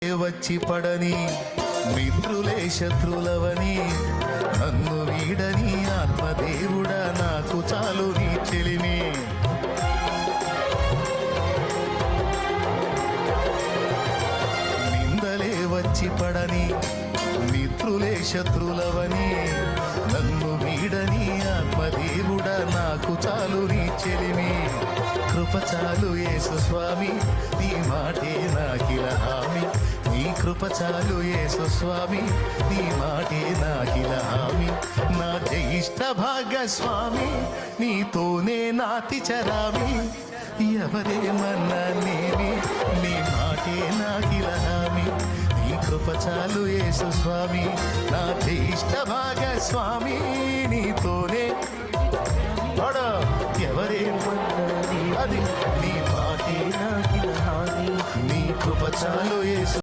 వచ్చి పడని మిత్రులే శత్రులవని నన్ను వీడని ఆత్మదేవుడా నాకు చాలు నీ చెలిమి. నిందలే వచ్చి పడని మిత్రులే శత్రులవని నన్ను వీడని ఆత్మదేవుడా నాకు చాలు నీ చెలిమి. కృప చాలు యేసు స్వామి నీ మాటే నాకిల హామీ. నీ కృప చాలు యేసు స్వామి నీ మాటే నాకిల హామీ. నా జ్యేష్ఠ భాగస్వామి నీతోనే నాతి చరామి. ఎవరేమన్నా నేమి నీ మాటే నాకిల హామీ. నీ కృప చాలు యేసు స్వామి నా జ్యేష్ఠ భాగస్వామి నీతోనే ఎవరేమన్నా అది నీ మాటే నాకిల హామీ. నీ కృప చాలు యేసు